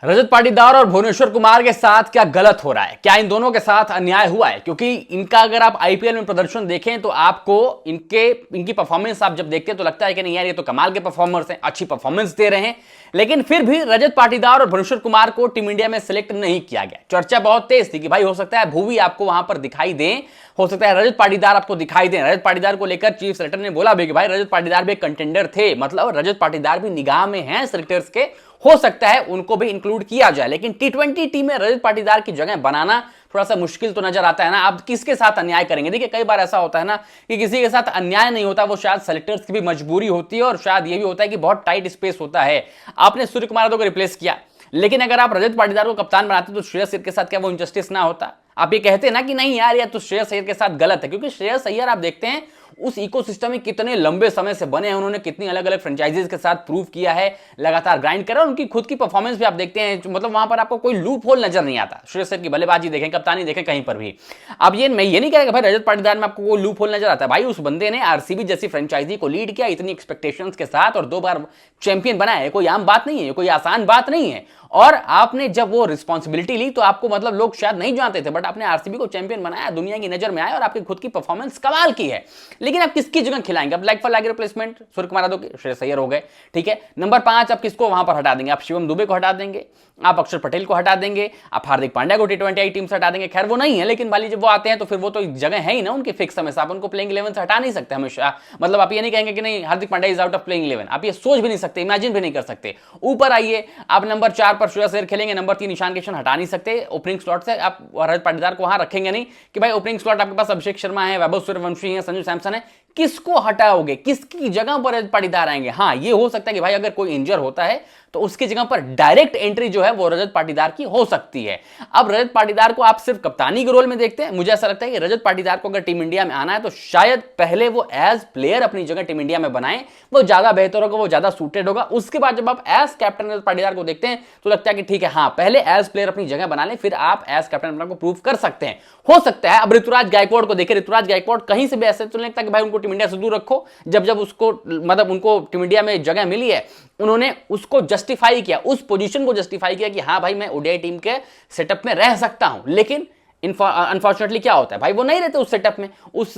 रजत पाटीदार और भुवनेश्वर कुमार के साथ क्या गलत हो रहा है? क्या इन दोनों के साथ अन्याय हुआ है? क्योंकि इनका अगर आप आईपीएल में प्रदर्शन देखें तो आपको इनकी परफॉर्मेंस आप जब देखते हैं तो लगता है कि नहीं यार ये तो कमाल के परफॉर्मर्स हैं, अच्छी परफॉर्मेंस दे रहे हैं। लेकिन फिर भी रजत पाटीदार और भुवनेश्वर कुमार को टीम इंडिया में सिलेक्ट नहीं किया गया। चर्चा बहुत तेज थी कि भाई हो सकता है भुवी आपको वहां पर दिखाई दें, हो सकता है रजत पाटीदार आपको दिखाई दें। रजत पाटीदार को लेकर चीफ सेलेक्टर ने बोला भी कि भाई रजत पाटीदार भी कंटेंडर थे, मतलब रजत पाटीदार भी निगाह में हैं सिलेक्टर्स के, हो सकता है उनको भी इंक्लूड किया जाए। लेकिन टी20 टीम में रजत पाटीदार की जगह बनाना थोड़ा सा मुश्किल तो नजर आता है ना। आप किसके साथ अन्याय करेंगे? देखिए कई बार ऐसा होता है ना कि किसी के साथ अन्याय नहीं होता, वो शायद सेलेक्टर्स की भी मजबूरी होती है और शायद ये भी होता है कि बहुत टाइट स्पेस होता है। आपने सूर्य कुमार यादव को रिप्लेस किया, लेकिन अगर आप रजत पाटीदार को कप्तान बनाते तो श्रेयस अय्यर के साथ क्या वो इनजस्टिस ना होता? आप ये कहते ना कि नहीं यार ये तो श्रेयस अय्यर के साथ गलत है, क्योंकि श्रेयस अय्यर आप देखते हैं उस इकोसिस्टम में कितने लंबे समय से बने हैं, उन्होंने कितनी अलग अलग फ्रेंचाइजीज के साथ प्रूव किया है, लगातार ग्राइंड कर रहे हैं। उनकी खुद की परफॉर्मेंस भी आप देखते हैं, मतलब वहां पर आपको कोई लूप होल नजर नहीं आता। श्रेयस अय्यर की बल्लेबाजी देखें, कप्तानी देखें, कहीं पर भी अब मैं ये नहीं कहेगा भाई रजत पाटीदार में आपको कोई लूप होल नजर आता है। भाई उस बंदे ने आरसीबी जैसी फ्रेंचाइजी को लीड किया इतनी एक्सपेक्टेशंस के साथ और 2 बार चैंपियन बनाया है, कोई आम बात नहीं है, कोई आसान बात नहीं है। और आपने जब वो रिस्पॉन्सिबिलिटी ली तो आपको मतलब लोग शायद नहीं जानते थे, बट आपने आरसीबी को चैंपियन बनाया, दुनिया की नजर में आया और आपकी खुद की परफॉर्मेंस कमाल की है। लेकिन आप किसकी जगह खिलाएंगे? अब like for like replacement Surya Kumar Yadav के श्रेयस अय्यर हो गए, ठीक है। नंबर 5 आप किसको वहां पर हटा देंगे? आप शिवम दुबे को हटा देंगे, आप अक्षर पटेल को हटा देंगे, आप हार्दिक पांड्या को टी20 टीम से हटा देंगे। खैर वो नहीं है, लेकिन बाली जब वो आते हैं तो फिर वो तो जगह है ही ना उनके फिक्स समय से, आप उनको प्लेइंग 11 से हटा नहीं सकते हमेशा। मतलब आप ये नहीं कहेंगे कि नहीं Hardik Pandya is out of playing 11, आप ये सोच भी नहीं सकते, इमेजिन भी नहीं कर सकते। ऊपर आइए, आप नंबर 4 पर श्रेयस अय्यर खेलेंगे, नंबर 3 ईशान किशन हटा नहीं सकते ओपनिंग स्लॉट से। आप रजत पाटीदार को वहां रखेंगे नहीं कि भाई ओपनिंग स्लॉट आपके पास अभिषेक शर्मा है, वैभव सूर्यवंशी है, संजू सैमसन है, किसको हटाओगे? किसकी जगह पर रजत पाटीदार आएंगे? हाँ ये हो सकता है कि भाई अगर कोई इंजर होता है तो उसकी जगह पर डायरेक्ट एंट्री जो है वो रजत पाटीदार की हो सकती है। अब रजत पाटीदार को आप सिर्फ कप्तानी के रोल में देखते हैं, मुझे ऐसा लगता है कि रजत पाटीदार को अगर टीम इंडिया में आना है तो शायद पहले वो एज प्लेयर अपनी जगह टीम इंडिया में बनाएं, वो ज्यादा बेहतर होगा, वो ज्यादा सूटेड होगा। उसके बाद जब आप एज कैप्टन रजत पाटीदार को देखते हैं तो लगता है कि ठीक है, हाँ पहले एज प्लेयर अपनी जगह बना लें, फिर आप एज कैप्टन अपने को प्रूव कर सकते हैं। हो सकता है अब ऋतुराज गायकवाड़ को देखें, ऋतुराज गायकवाड़ कहीं से भी ऐसे तो नहीं लगता कि भाई उनको टीम इंडिया से दूर रखो। जब उसको मतलब उनको टीम इंडिया में जगह मिली है, उन्होंने उसको जस्टिफाई किया, उस पोजीशन को जस्टिफाई किया कि हाँ भाई मैं ओडीआई टीम के सेटअप में रह सकता हूं। लेकिन अनफॉर्चुनेटली क्या होता है भाई, वो नहीं रहते उस सेटअप में, उस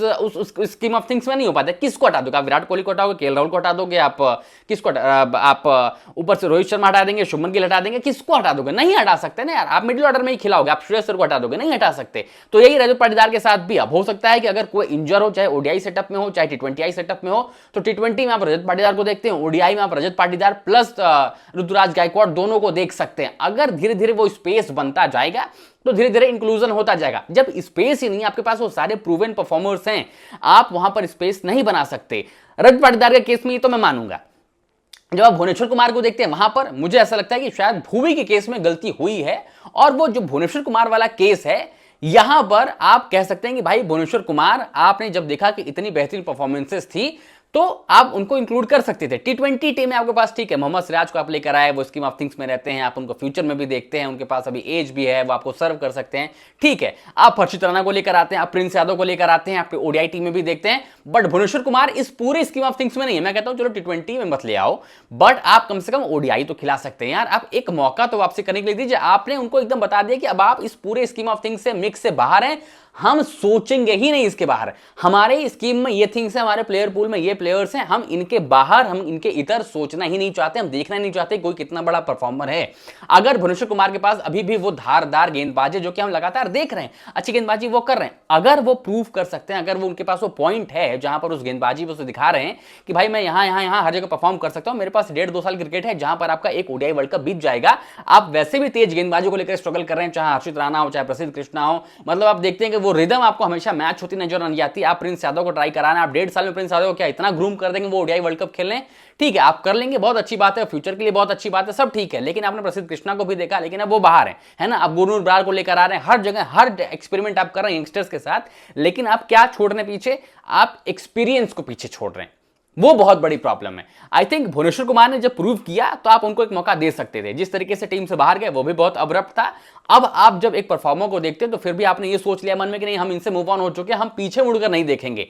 स्कीम ऑफ थिंग्स में नहीं हो पाते। किसको हटा दोगे? आप विराट कोहली को हटाओगे, केएल राहुल को हटा दोगे, आप किसको आप ऊपर से रोहित शर्मा हटा देंगे, शुभमन गिल हटा देंगे, किसको हटा दोगे? नहीं हटा सकते ना यार। आप मिडिल ऑर्डर में ही खिलाओगे, आप श्रेयस अय्यर को हटा दोगे? नहीं हटा सकते। तो यही रजत पाटीदार के साथ भी अब हो सकता है कि अगर कोई इंजर हो, चाहे ओडीआई सेटअप में हो चाहे टी20 सेटअप में हो, तो टी20 में आप रजत पाटीदार को देखते हैं, ओडीआई में आप रजत पाटीदार प्लस ऋतुराज गायकवाड़ दोनों को देख सकते हैं। अगर धीरे धीरे वो स्पेस बनता जाएगा तो धीरे धीरे इंक्लूजन होता जाएगा। जब स्पेस ही नहीं, आपके पास वो सारे प्रूवन परफॉर्मर्स हैं, आप वहां पर स्पेस नहीं बना सकते। रजत पाटीदार के केस में ये तो मैं मानूंगा। जब आप भुवनेश्वर कुमार को देखते हैं वहां पर मुझे ऐसा लगता है कि शायद भुवी के केस में गलती हुई है, और वो जो भुवनेश्वर कुमार वाला केस है यहां पर आप कह सकते हैं कि भाई भुवनेश्वर कुमार आपने जब देखा कि इतनी बेहतरीन परफॉर्मेंसेस थी तो आप उनको इंक्लूड कर सकते थे। टी20 टीम में आपके पास ठीक है, मोहम्मद सिराज को आप लेकर आए, वो स्कीम ऑफ थिंग्स में रहते हैं, आप उनको फ्यूचर में भी देखते हैं, उनके पास अभी एज भी है, वो आपको सर्व कर सकते हैं, ठीक है। आप हर्षित राणा को लेकर आते हैं, आप प्रिंस यादव को लेकर आते हैं, आपके ओडीआई टीम में भी देखते हैं, बट भुवनेश्वर कुमार इस पूरे स्कीम ऑफ थिंग्स में नहीं है। मैं कहता हूं चलो टी20 में मत ले आओ, बट आप कम से कम ओडीआई तो खिला सकते हैं यार। आप एक मौका तो वापसी करने के लिए दीजिए। आपने उनको एकदम बता दिया कि अब आप इस पूरे स्कीम ऑफ थिंग्स से मिक्स से बाहर हैं, हम सोचेंगे ही नहीं इसके बाहर। हमारे स्कीम में ये थिंग्स है, हमारे प्लेयर पूल में ये प्लेयर्स हैं, हम इनके बाहर, हम इनके इतर सोचना ही नहीं चाहते, हम देखना ही नहीं चाहते कोई कितना बड़ा परफॉर्मर है। अगर भुवनेश्वर कुमार के पास अभी भी वो धारदार गेंदबाजी जो कि हम लगातार देख रहे हैं, अच्छी गेंदबाजी वो कर रहे हैं, अगर वो प्रूव कर सकते हैं, अगर वो उनके पास वो पॉइंट है जहां पर उस गेंदबाजी पर दिखा रहे हैं कि भाई मैं यहां हर जगह परफॉर्म कर सकता हूं, मेरे पास 1.5-2 साल क्रिकेट है जहां पर आपका एक ओडीआई वर्ल्ड कप बीत जाएगा, आप वैसे भी तेज गेंदबाजी को लेकर स्ट्रगल कर रहे हैं, चाहे हर्षित राणा हो चाहे प्रसिद्ध कृष्णा हो, मतलब आप देखते हैं कि वो रिदम आपको हमेशा मैच होती नजर नहीं आती। आप प्रिंस यादव को ट्राई कराना, आप 1.5 साल में प्रिंस यादव को क्या इतना ग्रूम कर देंगे वो ओडीआई वर्ल्ड कप खेलने? ठीक है, आप कर लेंगे, बहुत अच्छी बात है, फ्यूचर के लिए बहुत अच्छी बात है, सब ठीक है। लेकिन आपने प्रसिद्ध कृष्णा को भी देखा, लेकिन अब वो बाहर है ना। आप गुरनूर बरार को लेकर आ रहे हैं, हर जगह हर एक्सपेरिमेंट आप कर रहे हैं यंगस्टर्स के साथ, लेकिन आप क्या छोड़ रहे हैं पीछे? आप एक्सपीरियंस को पीछे छोड़ रहे हैं, वो बहुत बड़ी प्रॉब्लम है। आई थिंक भुवनेश्वर कुमार ने जब प्रूव किया तो आप उनको एक मौका दे सकते थे। जिस तरीके से टीम से बाहर गए वो भी बहुत अब्रप्ट था। अब आप जब एक परफॉर्मर को देखते हैं तो फिर भी आपने ये सोच लिया मन में कि नहीं हम इनसे मूव ऑन हो चुके हैं, हम पीछे मुड़कर नहीं देखेंगे।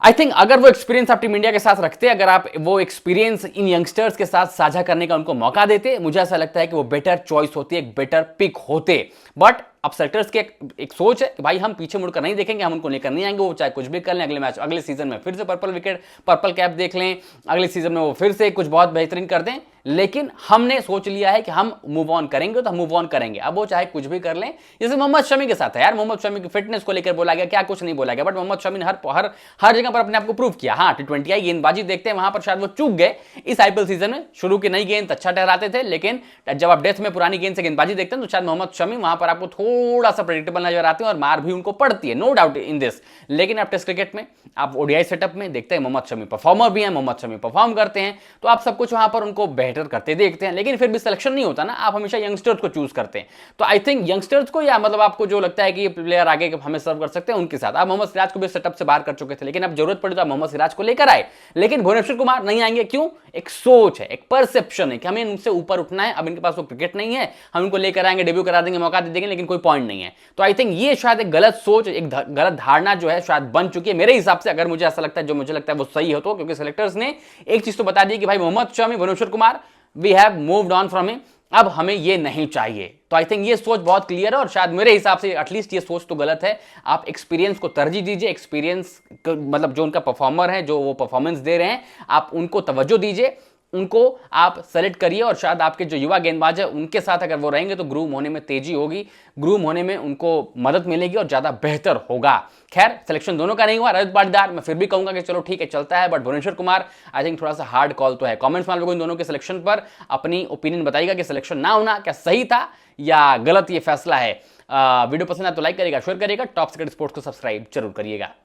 आई थिंक अगर वो एक्सपीरियंस आप टीम इंडिया के साथ रखते, अगर आप वो एक्सपीरियंस इन यंगस्टर्स के साथ साझा करने का उनको मौका देते, मुझे ऐसा लगता है कि वो बेटर चॉइस होती, एक बेटर पिक होते। बट अब सेलेक्टर्स की एक सोच है कि भाई हम पीछे मुड़कर नहीं देखेंगे, हम उनको लेकर नहीं आएंगे, वो चाहे कुछ भी कर लें, अगले मैच अगले सीजन में फिर से पर्पल कैप देख लें, अगले सीजन में वो फिर से कुछ बहुत बेहतरीन कर दें। लेकिन हमने सोच लिया है कि हम मूव ऑन करेंगे, तो हम मूव ऑन करेंगे। अब वो चाहे कुछ भी कर लें, जैसे मोहम्मद शमी के साथ है यार, मोहम्मद शमी की फिटनेस को लेकर बोला गया, क्या कुछ नहीं बोला गया, बट मोहम्मद शमी ने हर जगह पर अपने आप को प्रूव किया। हाँ, T20 आई गेंदबाजी देखते हैं, वहां पर शायद वो चूक गए इस IPL सीजन में। शुरू की नई गेंद अच्छा ठहराते थे, लेकिन जब आप डेथ में पुरानी गेंद से गेंदबाजी देखते हैं तो शायद मोहम्मद शमी वहां पर आपको थोड़ा सा प्रेडिक्टेबल नजर आते हैं और मार भी उनको पड़ती है, नो डाउट इन दिस। लेकिन आप टेस्ट क्रिकेट में, आप ODI सेटअप में देखते हैं मोहम्मद शमी परफॉर्मर भी हैं, मोहम्मद शमी परफॉर्म करते हैं, तो आप सब कुछ वहां पर उनको बेहतर करते देखते हैं। लेकिन फिर भी सिलेक्शन नहीं होता ना, आप हमेशा यंगस्टर्स को चूज करते हैं। तो आई थिंक यंगस्टर्स को, या मतलब आपको जो लगता है कि ये प्लेयर आगे हमें सर्व कर सकते हैं, उनके साथ आप मोहम्मद सिराज को भी सेटअप से बाहर कर चुके थे, लेकिन अब जरूरत पड़ी तो आप मोहम्मद सिराज को लेकर आए। लेकिन भुवनेश्वर कुमार नहीं आएंगे, क्यों? एक सोच है, एक परसेप्शन है कि हमें उनसे ऊपर उठना है। अब इनके पास वो क्रिकेट नहीं है, हम इनको लेकर आएंगे, डेब्यू करा देंगे, मौका दे देंगे, लेकिन कोई पॉइंट नहीं है। तो आई थिंक ये शायद एक गलत सोच, एक गलत धारणा जो है शायद बन चुकी है मेरे हिसाब से। अगर मुझे ऐसा लगता है, जो मुझे लगता है वो सही हो, तो क्योंकि सेलेक्टर्स ने एक चीज तो बता दी कि भाई Mohammad Shami, Bhuvneshwar Kumar, we have moved on from him, अब हमें ये नहीं चाहिए। तो आई थिंक ये सोच बहुत क्लियर है, और शायद मेरे हिसाब से एटलीस्ट ये सोच तो गलत है। आप एक्सपीरियंस को तरजीह दीजिए, एक्सपीरियंस मतलब जो उनका परफॉर्मर है, जो वो परफॉर्मेंस दे रहे हैं, आप उनको तवज्जो दीजिए, उनको आप सेलेक्ट करिए, और शायद आपके जो युवा गेंदबाज है उनके साथ अगर वो रहेंगे तो ग्रूम होने में तेजी होगी, ग्रूम होने में उनको मदद मिलेगी और ज्यादा बेहतर होगा। खैर, सिलेक्शन दोनों का नहीं हुआ। रजत पाटीदार मैं फिर भी कहूंगा कि चलो ठीक है, चलता है, but Bhuvneshwar Kumar I think थोड़ा सा हार्ड कॉल तो है। कमेंट्स में आप लोगों इन दोनों के सिलेक्शन पर अपनी ओपिनियन बताइएगा कि सिलेक्शन ना होना क्या सही था या गलत ये फैसला है। वीडियो पसंद आए तो लाइक करिएगा, शेयर करिएगा, टॉप सीक्रेट स्पोर्ट्स को सब्सक्राइब जरूर करिएगा।